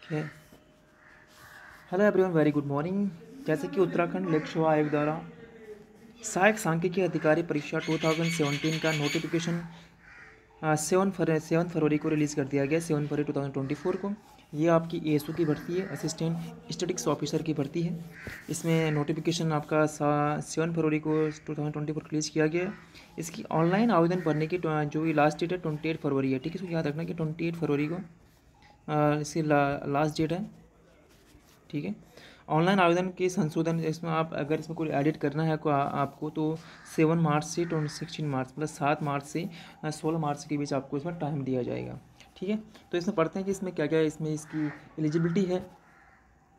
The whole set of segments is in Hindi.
है। Hello everyone, very good morning. जैसे कि उत्तराखंड लोक सेवा आयोग द्वारा सहायक सांख्यिकी अधिकारी परीक्षा 2017 का नोटिफिकेशन 7 फरवरी को रिलीज़ कर दिया गया, 7 फरवरी 2024 को। ये आपकी एएसओ की भर्ती है, असिस्टेंट स्टैटिस्टिक्स ऑफिसर की भर्ती है। इसमें नोटिफिकेशन आपका 7 फरवरी को 2024 रिलीज़ किया गया है। इसकी ऑनलाइन आवेदन भरने की जो ये लास्ट डेट है 28 फरवरी है। ठीक है, इसको याद रखना कि 28 फरवरी को इसकी लास्ट डेट है। ठीक है, ऑनलाइन आवेदन के संशोधन इसमें आप अगर इसमें कोई एडिट करना है आपको तो 7 मार्च से 16 मार्च मतलब 7 मार्च से 16 मार्च के बीच आपको इसमें टाइम दिया जाएगा। ठीक है, तो इसमें पढ़ते हैं कि इसमें क्या क्या इसमें इसकी एलिजिबिलिटी है।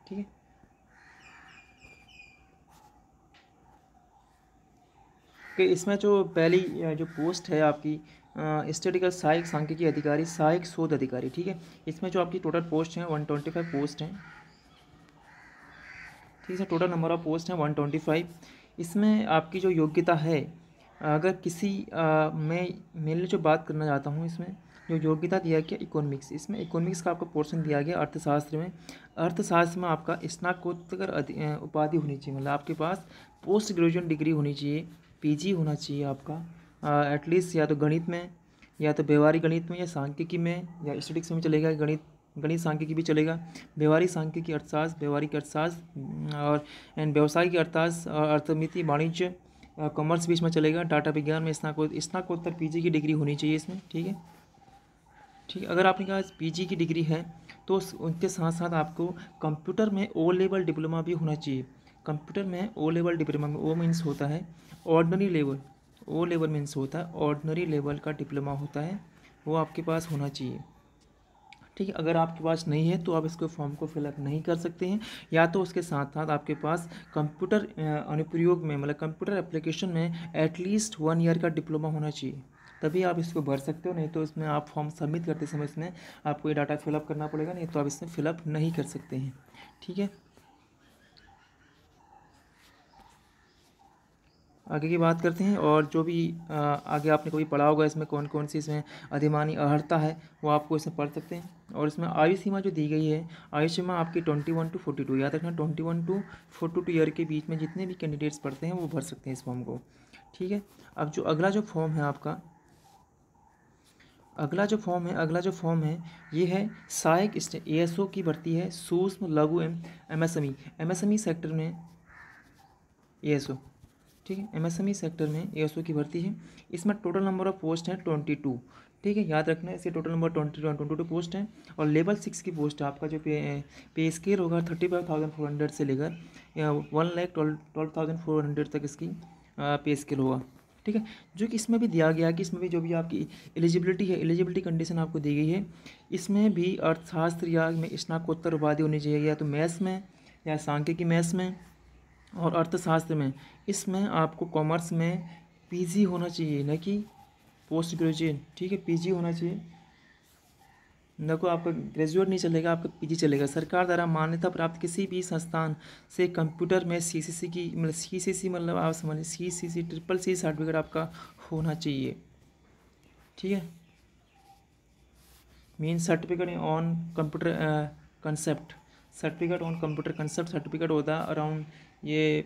ठीक है, कि इसमें जो पहली जो पोस्ट है आपकी स्टैटिस्टिकल सहायक सांख्यिकी अधिकारी, सहायक शोध अधिकारी। ठीक है, इसमें जो आपकी टोटल पोस्ट हैं 125 पोस्ट हैं। ठीक है, टोटल नंबर ऑफ पोस्ट हैं 125। इसमें आपकी जो योग्यता है, अगर किसी मैं मेनली जो बात करना चाहता हूँ, इसमें जो योग्यता दिया गया इकोनॉमिक्स, इसमें इकोनॉमिक्स का आपको पोर्शन दिया गया अर्थशास्त्र में। अर्थशास्त्र में आपका स्नातकोत्तर उपाधि होनी चाहिए, मतलब आपके पास पोस्ट ग्रेजुएट डिग्री होनी चाहिए, पीजी होना चाहिए आपका एटलीस्ट, या तो गणित में, या तो व्यवहारिक गणित में, या सांख्यिकी में, या स्टैटिस्टिक्स में चलेगा, गणित सांख्यिकी भी चलेगा, व्यवहारिक सांख्यिकी अर्थशास्त्र, व्यवहारिक अर्थशास्त्र और एंड व्यावसायिक अर्थशास्त्र, अर्थमिति, वाणिज्य, कॉमर्स बीच में चलेगा। डाटा विज्ञान में स्नातकोत्तर पीजी की डिग्री होनी चाहिए इसमें। ठीक है, ठीक है, अगर आपके पास पीजी की डिग्री है तो उनके साथ साथ आपको कंप्यूटर में ओ लेवल डिप्लोमा भी होना चाहिए। कंप्यूटर में ओ लेवल डिप्लोमा में ओ मीन्स होता है ordinary level, O level means होता है ऑर्डिनरी लेवल का डिप्लोमा होता है, वो आपके पास होना चाहिए। ठीक है, अगर आपके पास नहीं है तो आप इसको फॉर्म को फिलअप नहीं कर सकते हैं, या तो उसके साथ साथ आपके पास कंप्यूटर अनुप्रयोग में, मतलब कंप्यूटर एप्लीकेशन में एटलीस्ट 1 ईयर का डिप्लोमा होना चाहिए, तभी आप इसको भर सकते हो। नहीं तो इसमें आप फॉर्म सबमिट करते समय इसमें आपको ये डाटा फिलअप करना पड़ेगा, नहीं तो आप इसमें फिलअप नहीं कर सकते हैं। ठीक है, आगे की बात करते हैं। और जो भी आगे आपने कभी पढ़ा होगा इसमें कौन कौन सी इसमें अधिमानी अर्हता है, वो आपको इसमें पढ़ सकते हैं। और इसमें आयु सीमा जो दी गई है, आयु सीमा आपकी 21 to 42, याद रखना 21 to 42 ईयर के बीच में जितने भी कैंडिडेट्स पढ़ते हैं वो भर सकते हैं इस फॉर्म को। ठीक है, अब जो अगला जो फॉर्म है आपका, अगला जो फॉर्म है ये है सहायक एएसओ की भर्ती है, सूक्ष्म लघु एमएसएमई सेक्टर में एएसओ। ठीक है, एमएसएमई सेक्टर में एएसओ की भर्ती है। इसमें टोटल नंबर ऑफ पोस्ट हैं 22। ठीक है, याद रखना है, इसके टोटल नंबर 22 पोस्ट हैं। और लेवल 6 की पोस्ट है, आपका जो पे स्केल होगा 35,400 से लेकर 1,12,400 तक इसकी पे स्केल होगा। ठीक है, जो कि इसमें भी दिया गया है कि इसमें भी जो भी आपकी एलिजिबिलिटी है, एलिजिबिलिटी कंडीशन आपको दी गई है, इसमें भी अर्थशास्त्र या में स्नातकोत्तर उपाधि होनी चाहिए, या तो मैथ्स में या सांख्यिकी मैथ्स में और अर्थशास्त्र में। इसमें आपको कॉमर्स में पीजी होना चाहिए, न कि पोस्ट ग्रेजुएट। ठीक है, पीजी होना चाहिए, न को आपका ग्रेजुएट नहीं चलेगा, आपका पीजी चलेगा। सरकार द्वारा मान्यता प्राप्त किसी भी संस्थान से कंप्यूटर में सीसीसी की, मतलब सीसीसी मतलब आप समझिए सीसीसी ट्रिपल सी सर्टिफिकेट आपका होना चाहिए। ठीक है, mean certificate on computer concept, certificate on computer concept certificate होता है अराउंड ये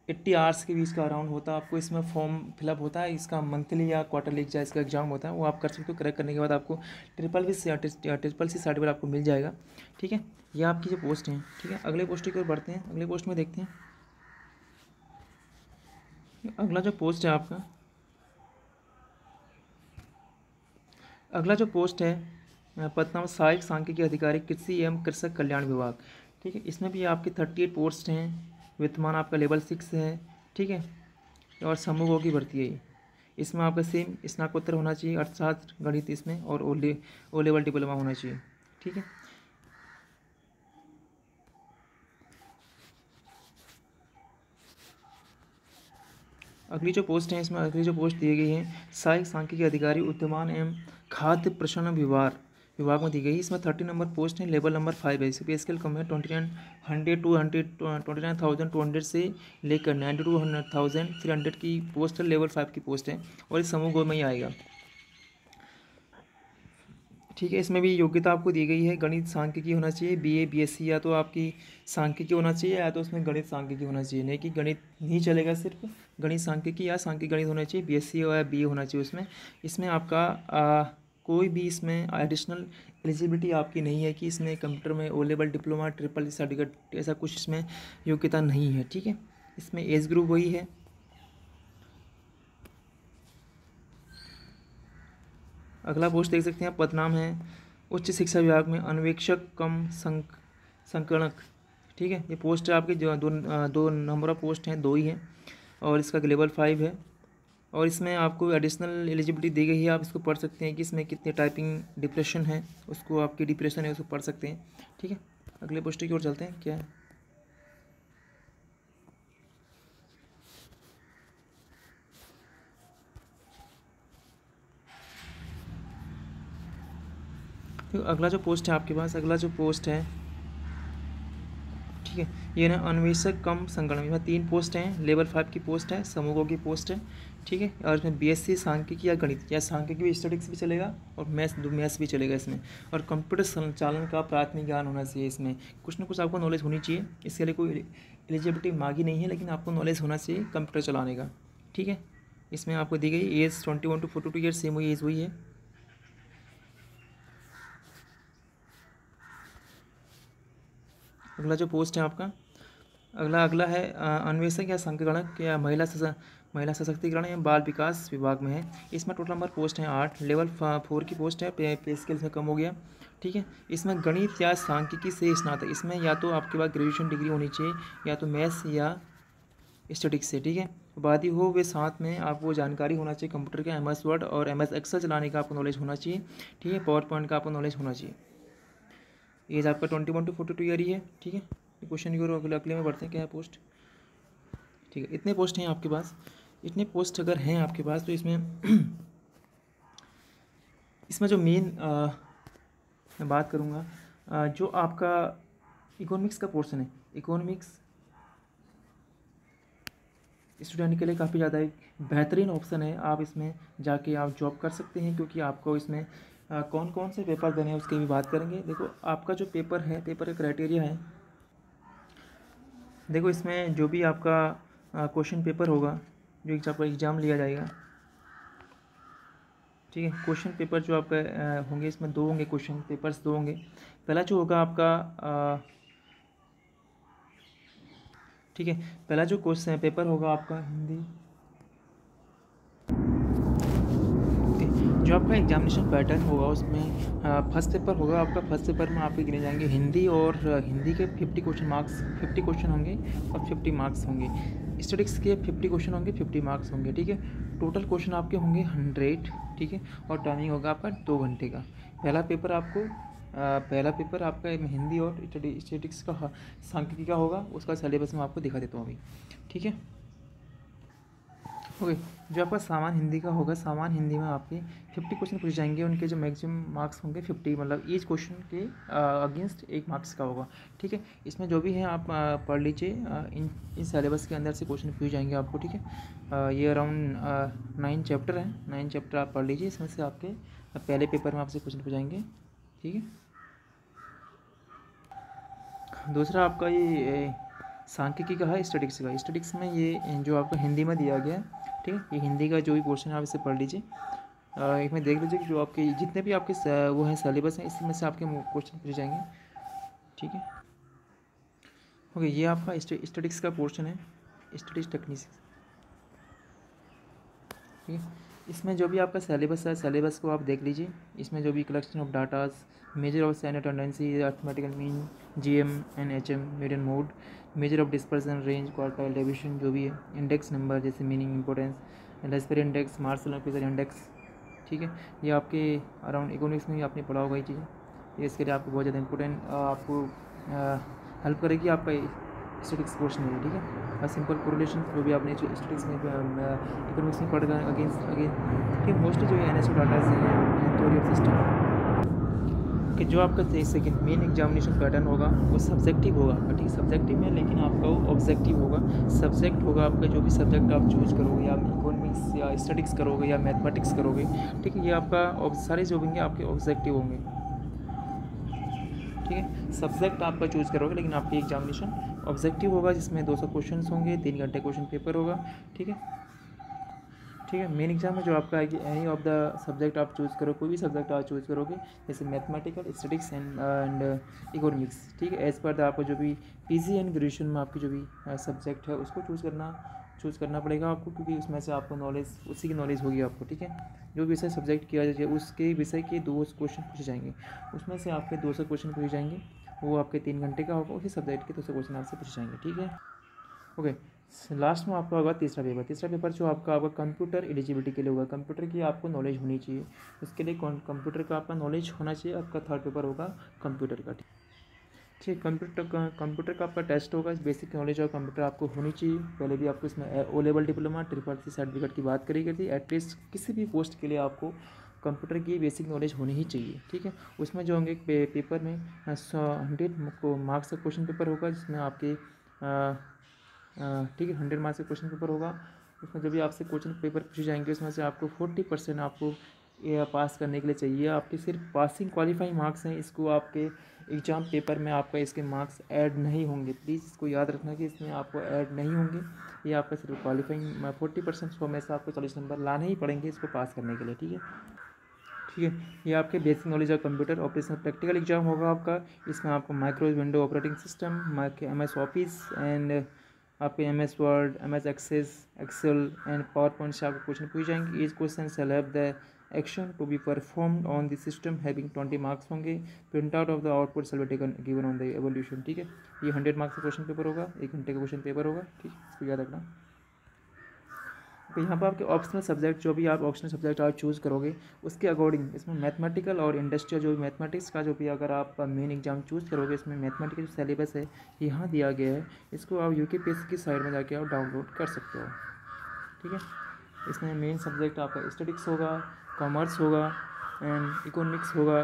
80 आवर्स के बीच का अराउंड होता है। आपको इसमें फॉर्म फिलअप होता है, इसका मंथली या क्वार्टरली इसका एग्जाम होता है, वो आप कर सकते हो। करेक्ट करने के बाद आपको ट्रिपल सी सर्टिफिकेट आपको मिल जाएगा। ठीक है, ये आपकी जो पोस्ट हैं। ठीक है, अगले पोस्ट की ओर बढ़ते हैं, अगले पोस्ट में देखते हैं। अगला जो पोस्ट है आपका, अगला जो पोस्ट है पद नाम सहायक सांख्यिकी अधिकारी कृषि एवं कृषक कल्याण विभाग। ठीक है, इसमें भी आपके 38 पोस्ट हैं, वेतमान आपका लेवल 6 है। ठीक है, और समूहों की भर्ती है ये। इसमें आपका सेम स्नातकोत्तर होना चाहिए अर्थशास्त्र गणित इसमें, और ओ लेवल डिप्लोमा होना चाहिए। ठीक है, अगली जो पोस्ट है, इसमें अगली जो पोस्ट दी गई है सहायक सांख्यिकी अधिकारी उद्यान एवं खाद्य प्रसंस्करण विभाग में दी गई। इसमें 30 नंबर पोस्ट है, लेवल नंबर 5 है। इसकी पे स्केल कम है, 29,200 से लेकर 92,300 की पोस्ट है, लेवल 5 की पोस्ट है, और इस समूह गो में ही आएगा। ठीक है, इसमें भी योग्यता आपको दी गई है, गणित सांख्यिकी होना चाहिए, बीए बीएससी, या तो आपकी सांख्यिकी होना चाहिए या तो उसमें गणित सांख्यिकी होना चाहिए, नहीं कि गणित नहीं चलेगा, सिर्फ गणित सांख्यिकी या सांख्यिक गणित होना चाहिए, बीएससी या बीए होना चाहिए उसमें। इसमें आपका कोई भी इसमें एडिशनल एलिजिबिलिटी आपकी नहीं है कि इसमें कंप्यूटर में O level diploma triple certificate ऐसा कुछ इसमें योग्यता नहीं है। ठीक है, इसमें एज ग्रुप वही है। अगला पोस्ट देख सकते हैं आप, पदनाम है उच्च शिक्षा विभाग में अन्वेक्षक कम संकणक। ठीक है, ये पोस्ट है आपकी जो दो नंबर ऑफ पोस्ट हैं, 2 ही हैं, और इसका लेवल 5 है। और इसमें आपको एडिशनल एलिजिबिलिटी दी गई है, आप इसको पढ़ सकते हैं कि इसमें कितने टाइपिंग डिप्रेशन है, उसको आपकी डिप्रेशन है उसको पढ़ सकते हैं। ठीक है, अगले पोस्ट की ओर चलते हैं। क्या है, तो अगला जो पोस्ट है आपके पास, अगला जो पोस्ट है, ठीक है, ये ना अन्वेषक कम संगणक, इसमें 3 पोस्ट हैं, लेवल 5 की पोस्ट है, समूहों की पोस्ट है। ठीक है, और इसमें बीएससी सांख्यिकी या गणित या सांख्यिकी भी, स्टैटिस्टिक्स भी चलेगा, और मैथ्स भी चलेगा इसमें। और कंप्यूटर संचालन का प्राथमिक ज्ञान होना चाहिए इसमें, कुछ ना कुछ आपको नॉलेज होनी चाहिए। इसके लिए कोई एलिजिबिलिटी मांगी नहीं है, लेकिन आपको नॉलेज होना चाहिए कंप्यूटर चलाने का। ठीक है, इसमें आपको दी गई एज 21 to 42 ईयर, सेम वही एज हुई है। अगला जो पोस्ट है आपका, अगला है अन्वेषक या संगणक या महिला सशक्तिकरण या बाल विकास विभाग में है। इसमें टोटल नंबर पोस्ट हैं 8, लेवल 4 की पोस्ट है, पे स्केल में कम हो गया। ठीक है, इसमें गणित या सांख्यिकी से स्नातक, इसमें या तो आपके पास ग्रेजुएशन डिग्री होनी चाहिए या तो मैथ्स या स्टैटिस्टिक्स से। ठीक है, वादी हो वे साथ में आपको जानकारी होना चाहिए कंप्यूटर के, MS वर्ड और MS एक्सेल चलाने का आपको नॉलेज होना चाहिए। ठीक है, पावर पॉइंट का आपको नॉलेज होना चाहिए। एज आपका 21 to 42 ईयर ही है। ठीक है, क्वेश्चन की ओर अगले में बढ़ते हैं। क्या है पोस्ट, ठीक है, इतने पोस्ट हैं आपके पास। इतने पोस्ट अगर हैं आपके पास तो इसमें इसमें जो मेन मैं बात करूँगा, जो आपका इकोनॉमिक्स का पोर्शन है, इकोनॉमिक्स स्टूडेंट के लिए काफ़ी ज़्यादा एक बेहतरीन ऑप्शन है। आप इसमें जाके आप जॉब कर सकते हैं, क्योंकि आपको इसमें कौन कौन से पेपर देने हैं उसकी भी बात करेंगे। देखो, आपका जो पेपर है, पेपर का क्राइटेरिया है, देखो इसमें जो भी आपका क्वेश्चन पेपर होगा, जो आपका एग्ज़ाम लिया जाएगा, ठीक है, क्वेश्चन पेपर जो आपका होंगे, इसमें 2 होंगे क्वेश्चन पेपर्स, 2 होंगे। पहला जो होगा आपका ठीक है, पहला जो क्वेश्चन पेपर होगा आपका हिंदी, जो आपका एग्जामिनेशन पैटर्न होगा उसमें फर्स्ट पेपर होगा आपका। फर्स्ट पेपर में आपके गिने जाएंगे हिंदी, और हिंदी के 50 क्वेश्चन मार्क्स, 50 क्वेश्चन होंगे और 50 मार्क्स होंगे। स्टैटिस्टिक्स के 50 क्वेश्चन होंगे, 50 मार्क्स होंगे। ठीक है, टोटल क्वेश्चन आपके होंगे 100। ठीक है, और टाइमिंग होगा आपका 2 घंटे का। पहला पेपर आपका हिंदी और स्टैटिस्टिक्स का सांख्यिकी का होगा, उसका सिलेबस मैं आपको दिखा देता हूँ अभी। ठीक है, ओके, जो आपका सामान्य हिंदी का होगा, सामान्य हिंदी में आपके 50 क्वेश्चन पूछे जाएंगे, उनके जो मैक्सिमम मार्क्स होंगे 50, मतलब ईच क्वेश्चन के अगेंस्ट 1 मार्क्स का होगा। ठीक है, इसमें जो भी है आप पढ़ लीजिए, इन सिलेबस के अंदर से क्वेश्चन पूछे जाएंगे आपको। ठीक है, ये अराउंड 9 चैप्टर हैं, 9 चैप्टर आप पढ़ लीजिए, इसमें से आपके पहले पेपर में आपसे क्वेश्चन पूछ जाएंगे। ठीक है, दूसरा आपका ये सांख्यिकी का है, स्टैटिस्टिक्स का। स्टैटिस्टिक्स में ये जो आपको हिंदी में दिया गया है, ठीक है, ये हिंदी का जो भी पोर्शन है आप इसे पढ़ लीजिए। एक में देख लीजिए कि जो आपके जितने भी आपके वो हैं सिलेबस हैं, इसमें से आपके क्वेश्चन पूछे जाएंगे। ठीक है, ओके, ये आपका स्टैटिस्टिक्स का पोर्शन है, स्टैटिस्टिक्स टेक्निक्स। ठीक है, इसमें जो भी आपका सिलेबस है, सिलेबस को आप देख लीजिए। इसमें जो भी collection of datas, measure of standard tendency, arithmetical mean, GM and HM, median mode, measure of dispersion, range, quartile division, जो भी है, इंडेक्स नंबर जैसे मीनिंग, इंपॉर्टेंस, लेस्पर इंडेक्स, मार्शल और पीटर इंडेक्स। ठीक है, ये आपके अराउंड इकोनॉमिक्स में ही आपने पढ़ा होगा ये चीज़ें। ये इसके लिए आपको बहुत ज़्यादा इंपॉर्टेंट आपको हेल्प करेगी आपका स्टैटिस्टिक्स पोर्शन में। ठीक है, और सिंपल कोरिलेशन जो भी आपने स्टैटिस्टिक्स में इकोनॉमिक्स में पढ़ा अगेन ठीक है, मोस्टली जो है NSO डाटा से थ्योरी ऑफ सिस्टम। कि जो आपका सेकेंड मेन एग्जामिनेशन पैटर्न होगा वो सब्जेक्टिव होगा आपका, ठीक है, सब्जेक्टिव में, लेकिन आपका वो ऑब्जेक्टिव होगा। सब्जेक्ट होगा आपका जो भी सब्जेक्ट आप चूज़ करोगे, या इकोनॉमिक्स या स्टैटिक्स करोगे या मैथमेटिक्स करोगे, ठीक है, ये आपका सारे जो होंगे आपके ऑब्जेक्टिव होंगे, ठीक है। सब्जेक्ट आपका चूज़ करोगे लेकिन आपकी एग्जामिनेशन ऑब्जेक्टिव होगा, जिसमें 200 क्वेश्चन होंगे, 3 घंटे क्वेश्चन पेपर होगा, ठीक है। ठीक है, मेन एग्जाम में जो आपका है कि एनी ऑफ द सब्जेक्ट आप चूज़ करो, कोई भी सब्जेक्ट आप चूज़ करोगे, जैसे मैथमेटिकल, स्टैटिक्स एंड इकोनॉमिक्स, ठीक है, एज़ पर द आपको जो भी पीजी एंड ग्रेजुएशन में आपकी जो भी सब्जेक्ट है उसको चूज़ करना पड़ेगा आपको, क्योंकि उसमें से आपको नॉलेज, उसी की नॉलेज होगी आपको, ठीक है। जो विषय सब्जेक्ट किया जाए उसके विषय के 200 क्वेश्चन पूछे जाएंगे, उसमें से आपके 200 क्वेश्चन पूछे जाएंगे, वो आपके 3 घंटे का होगा, उसी सब्जेक्ट के 200 क्वेश्चन आपसे पूछे जाएंगे, ठीक है। ओके, लास्ट में आपका होगा तीसरा पेपर जो आपका कंप्यूटर एलिजिबिलिटी के लिए होगा। कंप्यूटर की आपको नॉलेज होनी चाहिए, उसके लिए कंप्यूटर का आपका नॉलेज होना चाहिए। आपका थर्ड पेपर होगा कंप्यूटर का, ठीक है। कंप्यूटर का आपका टेस्ट होगा, बेसिक नॉलेज और कंप्यूटर आपको होनी चाहिए। पहले भी आपको इसमें O level diploma triple certificate की बात करी गई थी। एटलीस्ट किसी भी पोस्ट के लिए आपको कंप्यूटर की बेसिक नॉलेज होनी ही चाहिए, ठीक है। उसमें जो होंगे पेपर में 100 मार्क्स का क्वेश्चन पेपर होगा, जिसमें आपके ठीक है 100 मार्क्स का क्वेश्चन पेपर होगा। उसमें जब भी आपसे क्वेश्चन पेपर पूछे जाएंगे, उसमें से आपको 40% आपको पास करने के लिए चाहिए। आपके सिर्फ पासिंग क्वालिफाइंग मार्क्स हैं, इसको आपके एग्ज़ाम पेपर में आपका इसके मार्क्स ऐड नहीं होंगे। प्लीज़ इसको याद रखना कि इसमें आपको ऐड नहीं होंगे, ये आपका सिर्फ क्वालिफाइंग 40% 100 में से आपको 40 नंबर लाने ही पड़ेंगे इसको पास करने के लिए, ठीक है। ठीक है, ये आपके basic knowledge of computer operation practical exam होगा आपका। इसमें आपको micro window operating system, MS office and आपके MS word, MS excel and power point से आपको क्वेश्चन पूछ जाएंगे। Each question shall have the action to be performed on the system having 20 marks होंगे। Print out of the output shall be taken given on the evolution, ठीक है। ये 100 मार्क्स का क्वेश्चन पेपर होगा, 1 घंटे का क्वेश्चन पेपर होगा, ठीक है, इसको याद रखना। तो यहाँ पर आपके ऑप्शनल सब्जेक्ट, जो भी आप ऑप्शनल सब्जेक्ट आप चूज़ करोगे उसके अकॉर्डिंग इसमें मैथमेटिकल और इंडस्ट्रियल, जो भी मैथमेटिक्स का जो भी अगर आप मेन एग्जाम चूज़ करोगे, इसमें मैथमेटिकल जो सिलेबस है यहाँ दिया गया है, इसको आप UKPSC की साइट में जाके आप डाउनलोड कर सकते हो, ठीक है। इसमें मेन सब्जेक्ट आपका स्टैटिक्स होगा, कॉमर्स होगा एंड इकोनॉमिक्स होगा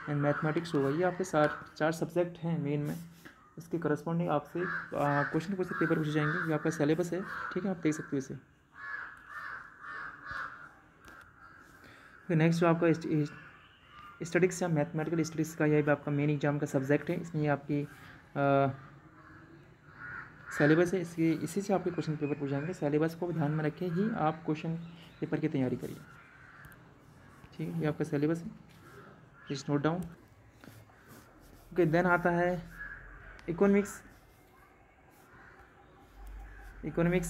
एंड मैथमेटिक्स होगा। ये आपके 4 सब्जेक्ट हैं मेन में। इसके करस्पॉन्डिंग आपसे क्वेश्चन पेपर पूछे जाएंगे। ये आपका सिलेबस है, ठीक है, आप देख सकते हो इसे। फिर नेक्स्ट जो आपका स्टैटिक्स या मैथमेटिकल स्टैटिक्स का, यह भी आपका मेन एग्जाम का सब्जेक्ट है। इसमें आपकी सिलेबस है, इसी से आपके क्वेश्चन पेपर पूछ जाएंगे। सिलेबस को ध्यान में रखें ही आप क्वेश्चन पेपर की तैयारी करिए, ठीक है। ये आपका सिलेबस है, please note down. Okay, then आता है economics,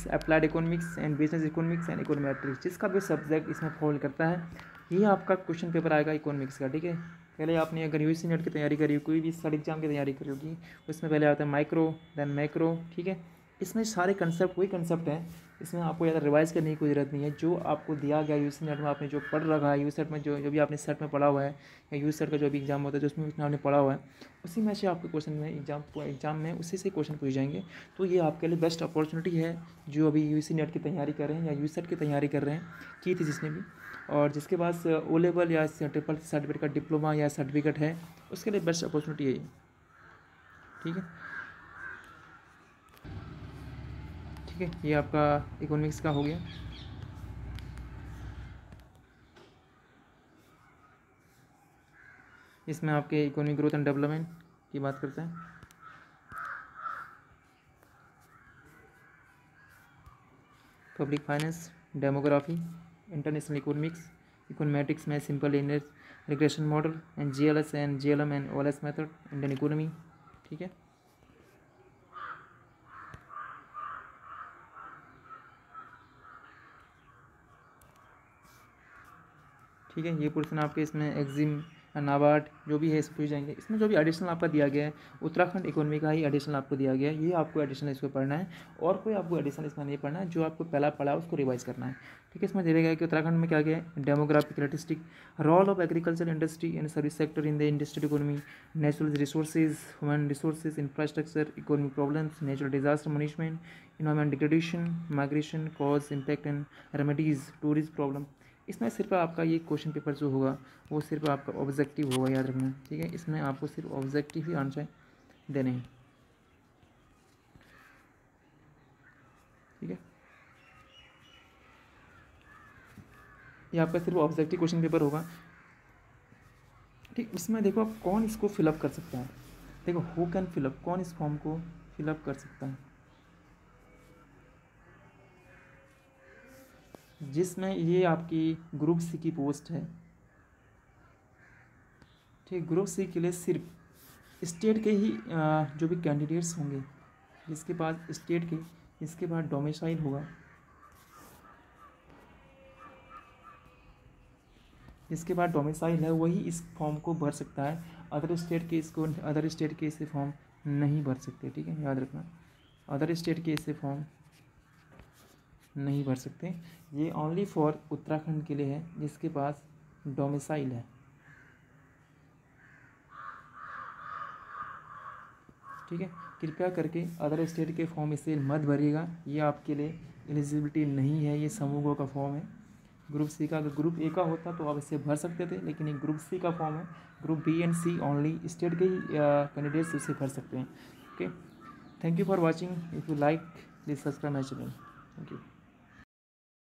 applied economics and business economics and econometrics, जिसका भी सब्जेक्ट इसमें फॉल करता है, ये आपका क्वेश्चन पेपर आएगा इकोनॉमिक्स का, ठीक है। पहले आपने अगर UGC नेट की तैयारी करी हो, कोई भी स्टडी एग्जाम की तैयारी करी होगी, उसमें पहले आता है माइक्रो, देन मैक्रो, ठीक है। इसमें सारे कंसेप्ट वही कंसेप्ट हैं, इसमें आपको ज़्यादा रिवाइज करने की कोई ज़रूरत नहीं है। जो आपको दिया गया UGC नेट में, आपने जो पढ़ रखा है, UGC नेट में जो भी आपने सेट में पढ़ा हुआ है, या UGC सेट का जो भी एग्जाम होता है जो उसमें आपने पढ़ा हुआ है, उसी में से आपके क्वेश्चन में एग्जाम में उसी से क्वेश्चन पूछ जाएंगे। तो ये आपके लिए बेस्ट अपॉर्चुनिटी है, जो अभी UGC नेट की तैयारी कर रहे हैं या UGC सेट की तैयारी कर रहे हैं, की थी जिसने भी, और जिसके पास O लेवल या ट्रिपल सर्टिफिकेट का डिप्लोमा या सर्टिफिकेट है, उसके लिए बेस्ट अपॉर्चुनिटी है ये, ठीक है। ठीक है, ये आपका इकोनॉमिक्स का हो गया। इसमें आपके इकोनॉमिक ग्रोथ एंड डेवलपमेंट की बात करते हैं। Public finance, demography, international economics, econometrics में simple linear regression model and GLS and GLM and OLS method, Indian economy, ठीक है। ठीक है, ये पोर्शन आपके इसमें एग्जिम, नाबार्ड जो भी है इस पूछ जाएंगे। इसमें जो भी एडिशनल आपका दिया गया है, उत्तराखंड इकोनॉमी का ही एडिशनल आपको दिया गया है, ये आपको एडिशनल इसको पढ़ना है, और कोई आपको एडिशनल इसमें नहीं पढ़ना है। जो आपको पहला पढ़ा है उसको रिवाइज करना है, ठीक है। इसमें दिया गया है कि उत्तराखंड में क्या गया है, demographic statistic, role of agriculture industry and service sector in the industrial economy, natural resources, human resources, infrastructure, economic problems, natural disaster management, environment degradation, migration, cause, impact and remedies, tourism problem, इसमें सिर्फ आपका ये क्वेश्चन पेपर जो होगा वो सिर्फ आपका ऑब्जेक्टिव होगा, याद रखना, ठीक है। इसमें आपको सिर्फ ऑब्जेक्टिव ही आंसर देने हैं, ठीक है। ये आपका सिर्फ ऑब्जेक्टिव क्वेश्चन पेपर होगा, ठीक। इसमें देखो आप कौन इसको फिलअप कर सकता है, देखो हु कैन फिलअप, कौन इस फॉर्म को फिलअप कर सकता है, जिसमें ये आपकी ग्रुप सी की पोस्ट है, ठीक। ग्रुप सी के लिए सिर्फ स्टेट के ही जो भी कैंडिडेट्स होंगे जिसके पास स्टेट के, इसके बाद डोमिसाइल होगा, जिसके बाद डोमिसाइल है वही इस फॉर्म को भर सकता है। अदर स्टेट के इसे फॉर्म नहीं भर सकते, ठीक है, याद रखना। अदर स्टेट के इसे फॉर्म नहीं भर सकते। ये ओनली फॉर उत्तराखंड के लिए है जिसके पास डोमिसाइल है, ठीक है। कृपया करके अदर स्टेट के फॉर्म इसे मत भरिएगा, ये आपके लिए एलिजिबिलिटी नहीं है। ये समूहों का फॉर्म है ग्रुप सी का। अगर ग्रुप ए का होता तो आप इसे भर सकते थे, लेकिन ये ग्रुप सी का फॉर्म है। Group B and C only state के ही कैंडिडेट्स इसे भर सकते हैं, okay. Thank you for watching. If you like please subscribe my channel. Thank you.